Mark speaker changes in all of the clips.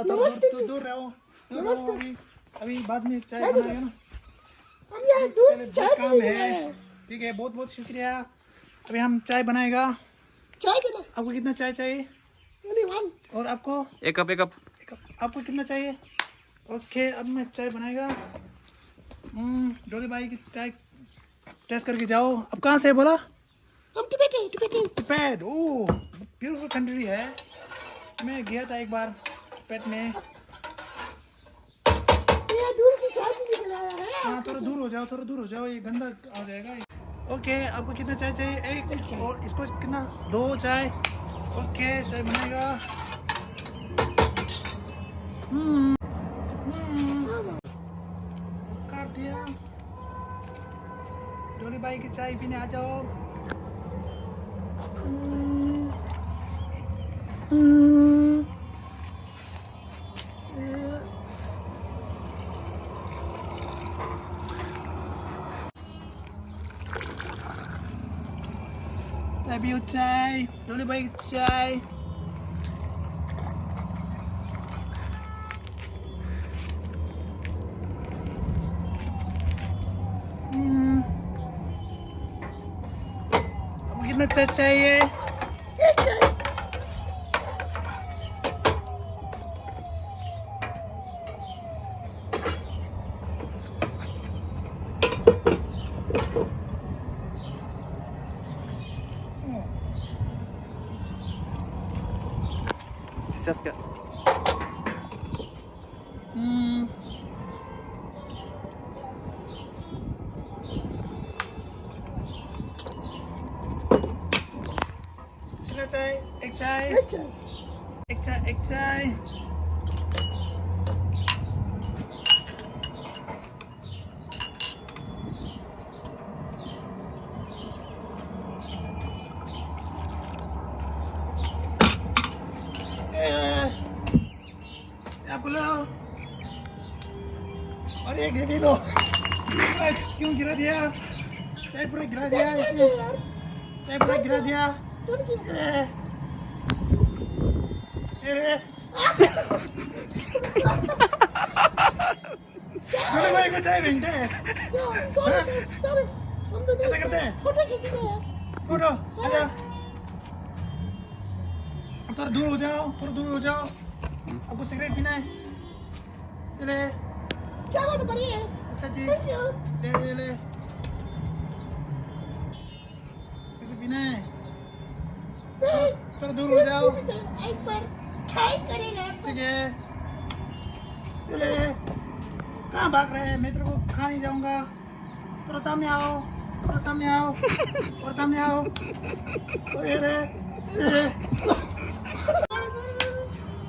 Speaker 1: दूर रहो अभी बाद में चाय बनाएगा ना। काम है, ठीक है। बहुत बहुत शुक्रिया। अभी हम चाय बनाएगा।
Speaker 2: चाय देना।
Speaker 1: आपको कितना चाय चाहिए? और आपको?
Speaker 3: एक कप।
Speaker 1: आपको कितना चाहिए? ओके, अब मैं चाय बनाएगा। डोली भाई की चाय टेस्ट करके जाओ। अब कहाँ से बोला?
Speaker 2: हम
Speaker 1: टिबेट। ओह, ब्यूटीफुल कंट्री है। मैं गया था एक बार टिबेट में।
Speaker 2: दूर से चाय पीने आया है।
Speaker 1: हाँ, थोड़ा दूर हो जाओ, ये गंदा आ जाएगा। ओके, आपको कितना चाय चाहिए? एक और इसको कितना? 2 चाय। ओके, चाय बनाएगा। काट दिया। डोली भाई की चाय पीने आ जाओ। अभी चाय, डोली भाई की चाय। आपको कितना चाय चाहिए?
Speaker 2: एक चाय।
Speaker 3: Сейчас का
Speaker 1: कितना चाय? एक चाय। एक चाय। आप बोलो। और एक दे दो। क्यों गिरा दिया? चाय पूरा गिरा दिया इसने। चाय पूरा गिरा दिया। बड़े भाई को चाय भेजते हैं। ऐसा करते हैं। फोटो आजा। थोड़ा दूर हो जाओ। आपको सिगरेट पीना है? ले।
Speaker 2: क्या बात बड़ी है?
Speaker 1: अच्छा जी,
Speaker 2: थैंक यू।
Speaker 1: ले। सिगरेट पीना है? थोड़ा दूर हो जाओ।
Speaker 2: एक बार ट्राई करेगा।
Speaker 1: ठीक है, ले। कहाँ भाग रहे हैं? मैं तेरे को खा नहीं जाऊंगा। थोड़ा सामने आओ। और सामने आओ। और ये ले।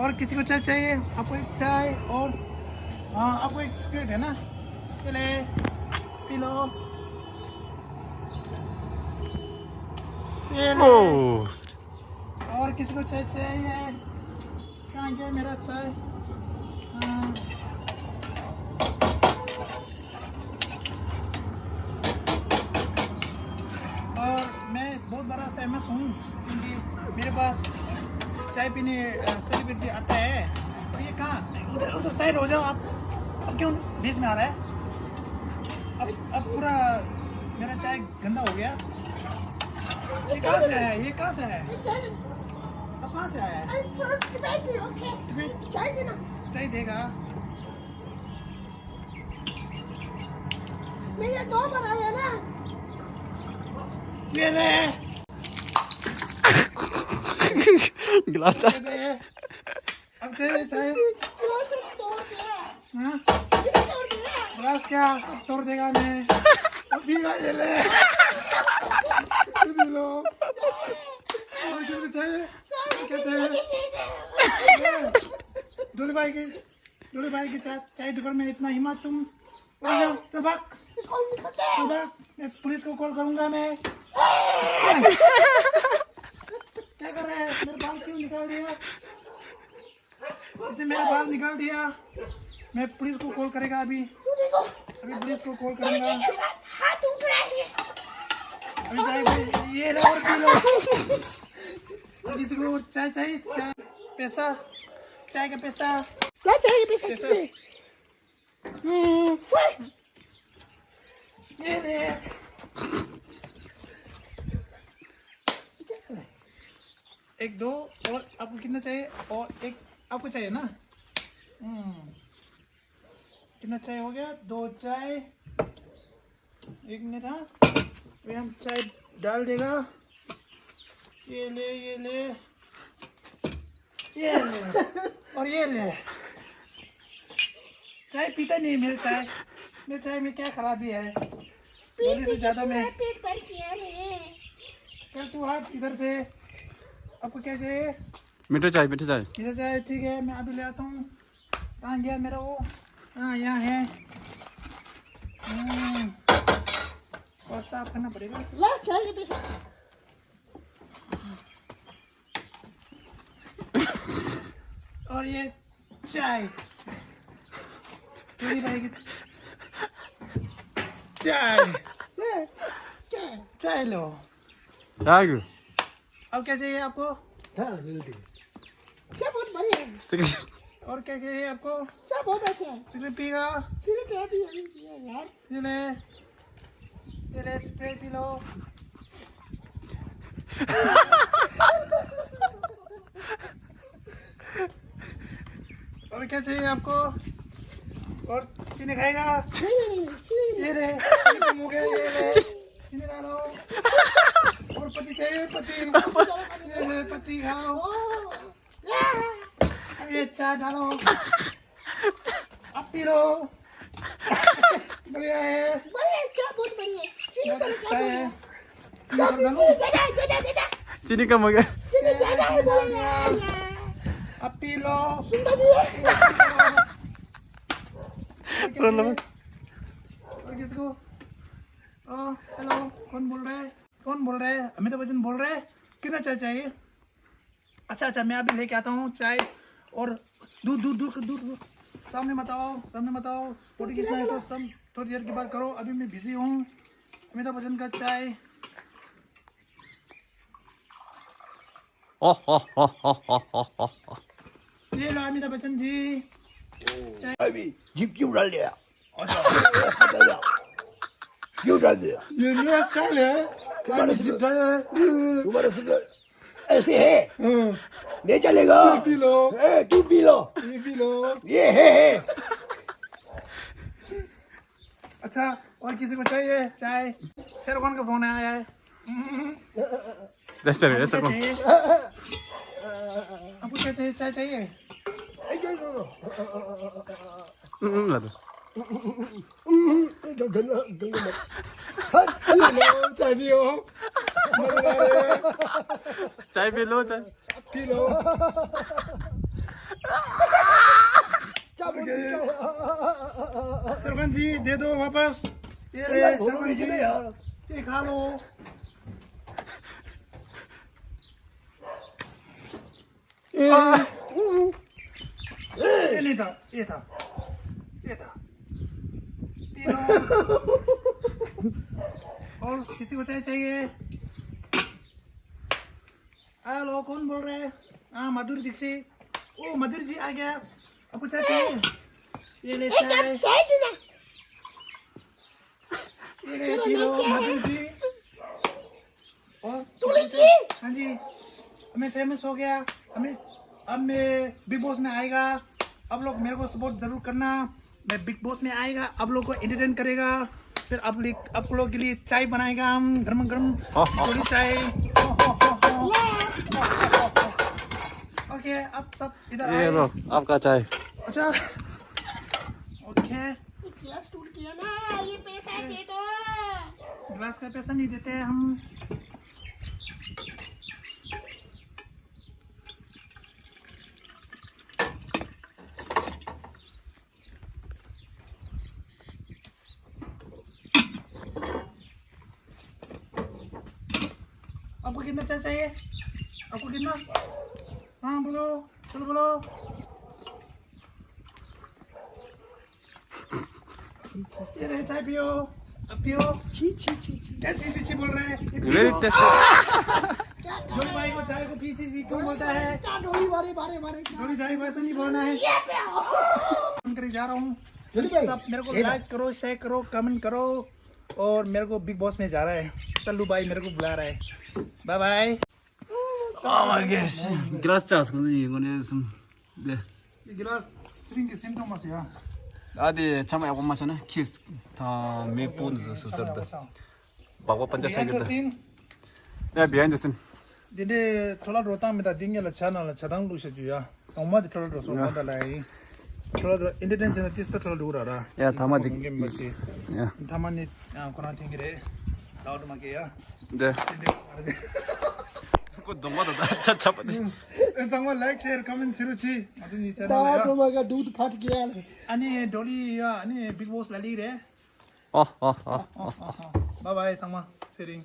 Speaker 1: और किसी को चाय चाहिए? आपको एक चाय और हाँ, आपको एक सिगरेट है ना? ले, पी लो। ये ले। और किसी को चाय चाहिए? कहाँ गया मेरा चाय? हाँ। और मैं बहुत बड़ा फेमस हूँ क्योंकि मेरे पास चाय पीने सेलिब्रिटी आता है। और ये कहाँ? उधर साइड हो जाओ आप। अब क्यों बीच में आ रहा है? अब पूरा मेरा चाय गंदा हो गया। ये कहाँ से आया? अब कहाँ से आया है? चाय देगा।
Speaker 2: मैंने 2 बनाया ना।
Speaker 1: ये ले।
Speaker 3: गिलास
Speaker 1: अब दे चाय। हाँ? गिलास क्या? सब तोड़ देगा मैं। अब पीगा ये ले। P low. और किसको चाहिए? क्या चाहिए? डोली भाई के साथ चाय दुकान में इतना हिम्मत तुम? तो भाग। मैं पुलिस को कॉल करूंगा मैं। क्या कर रहे हैं? मेरे बाल क्यों निकाल दिया? इसने मेरे बाल निकाल दिया। मैं पुलिस को कॉल करेगा अभी पुलिस को कॉल करूंगा। अभी चाय ये लो और पी लो। किसी को चाय चाहिए? चाय पैसा चाय का पैसा
Speaker 2: क्या चाहिए पैसा
Speaker 1: पैसा।
Speaker 2: तुझे?
Speaker 1: ये ले। एक दो और आपको कितना चाहिए और एक आपको चाहिए ना। कितना चाय हो गया? 2 चाय। एक मिनट। हाँ अभी हम चाय डाल देगा। ये ले ये ले ये ले और ये ले। चाय पीता नहीं मेरे चाय में क्या खराबी है? बोली से ज्यादा में।
Speaker 2: पेट भर किया है।
Speaker 1: चल तू हाथ इधर से। आपको क्या चाहिए?
Speaker 3: मीठा चाय मीठा चाय
Speaker 1: इधर चाय ठीक है मैं अभी ले आता हूँ। कहाँ गया मेरा वो? हाँ यहाँ है। और साफ करना पड़ेगा।
Speaker 2: ला चाहिए पैसा।
Speaker 1: और ये चाय थोड़ी पाएगी। चाय चाय लो।
Speaker 3: आगो
Speaker 1: अब क्या चाहिए आपको?
Speaker 2: हाँ जल्दी। क्या बहुत बढ़िया है।
Speaker 3: सिगरेट
Speaker 1: और क्या चाहिए आपको?
Speaker 2: क्या बहुत अच्छा है।
Speaker 1: सिगरेट पीगा?
Speaker 2: सिर्फ क्या भी अभी किया यार।
Speaker 1: ये ले स्प्रे पी लो। और क्या चाहिए आपको? और चीनी खाएगा?
Speaker 2: नहीं
Speaker 1: ये रे चीनी कम हो गया। ये ले चीनी डालो। और पति चाहिए? पति ये ले पति खाओ। अब ये चाय डालो। अब पी लो। बढ़िया है।
Speaker 2: बढ़िया क्या बहुत बढ़िया।
Speaker 1: बहुत अच्छा है। चीनी कम डालो।
Speaker 3: चीनी कम हो गया
Speaker 1: चीनी डाल दिया। अब पी लो। और किसको? हेलो कौन बोल रहे हैं? कौन बोल रहे हैं? अमिताभ बच्चन बोल रहे हैं। कितना चाय चाहिए? अच्छा मैं अभी लेके आता हूँ चाय और दूध। सामने मत आओ रोटी कितना है तो सब थोड़ी देर की बात करो। अभी मैं बिजी हूँ। अमिताभ बच्चन का चाय। ये लो अमिताभ बच्चन जी।
Speaker 4: अभी जीप क्यों डाल दिया? क्यों डाल दिया?
Speaker 1: ये नया स्टाइल है।
Speaker 4: तुम्हारा सिगरेट ऐसे है नहीं चलेगा।
Speaker 1: P low.
Speaker 4: तू पी लो।
Speaker 1: ये पी लो।
Speaker 4: ये है
Speaker 1: अच्छा और किसी को चाहिए चाय? शेरखान का फोन आया है।
Speaker 3: रेस्ट
Speaker 1: आपको
Speaker 3: रेस्ट
Speaker 1: क्या
Speaker 3: कौन
Speaker 1: चाहिए? आपको क्या चाहिए? चाय चाहिए?
Speaker 3: ला दो
Speaker 1: चाय पियो।
Speaker 3: चाय पी लो चाय
Speaker 1: पी लो। शेरखान जी दे दो वापस। ये ले शेरखान जी ये खा लो। ये नहीं था ये था पी लो। और किसी को चाय चाहिए? हेलो कौन बोल रहे हैं? हाँ मधुर दीक्षित। ओ मधुर जी आ गया। आपको चाय चाहिए? ये ले चाय। ये ले पी लो मधुर जी। और हाँ जी हमें फेमस हो गया। हमें अब मैं बिग बॉस में आएगा। अब लोग मेरे को सपोर्ट जरूर करना। मैं बिग बॉस में आएगा अब लोग को एंटरटेन करेगा। फिर आप लोग के लिए चाय बनाएगा हम गरम गरम थोड़ी चाय। ओके अब सब इधर
Speaker 3: ये
Speaker 1: आए।
Speaker 3: लो आपका चाय
Speaker 1: अच्छा ओके
Speaker 2: क्लास टूट किया ना। ये पैसा दे दो।
Speaker 1: ग्लास का पैसा नहीं देते हम। आपको कितना चाय चाहिए? आपको कितना? हाँ बोलो चलो बोलो। ये रहे चाय पियो। अब पियो।
Speaker 2: छी
Speaker 1: क्या ची बोल रहे हैं? ये
Speaker 3: वेरी
Speaker 1: पियो।
Speaker 3: टेस्टी
Speaker 1: जो भाई को चाय को पीछे से क्यों बोलता है
Speaker 2: डोली बारे बारे बारे
Speaker 1: डोली चाय वैसे नहीं बोलना है फोन करके जा रहा हूँ
Speaker 4: जल्दी भाई
Speaker 1: सब मेरे को लाइक करो शेयर करो कमेंट करो और मेरे को बिग बॉस में जा रहा है चल्लू भाई मेरे को बुला रहा है bye bye
Speaker 3: Oh my gosh. Gracias, 이거는 좀 네.
Speaker 1: 이 गिलास 스링 के सेम टोमस या
Speaker 3: 아디 참 야고 마셔네. 키스 다 메폰 서서다. 바보 반자 생겼다. 네, 비하인드 씬.
Speaker 1: 근데 थोड़ा रोता मेरा दिन या चैनल चरंग लुसे जुया 엄마도 थोड़ा रोसो मादा लाई थोड़ा इंटरनेट चैनल तीसरा थोड़ा दूर आ रहा
Speaker 3: 야, 다마지.
Speaker 1: गेम बसी
Speaker 3: 야.
Speaker 1: 다만이 코나 튕기래 라우드 마게야
Speaker 3: 네. 그거 너무하다. 차차바네.
Speaker 1: संगवा लाइक शेयर कमेंट शिरुची अजून ही चॅनल
Speaker 2: दादो मग दूध फाट गया
Speaker 1: आणि डोली आणि बिग बॉस ला ली रे
Speaker 3: 어.
Speaker 1: बाय बाय संगवा शेअरिंग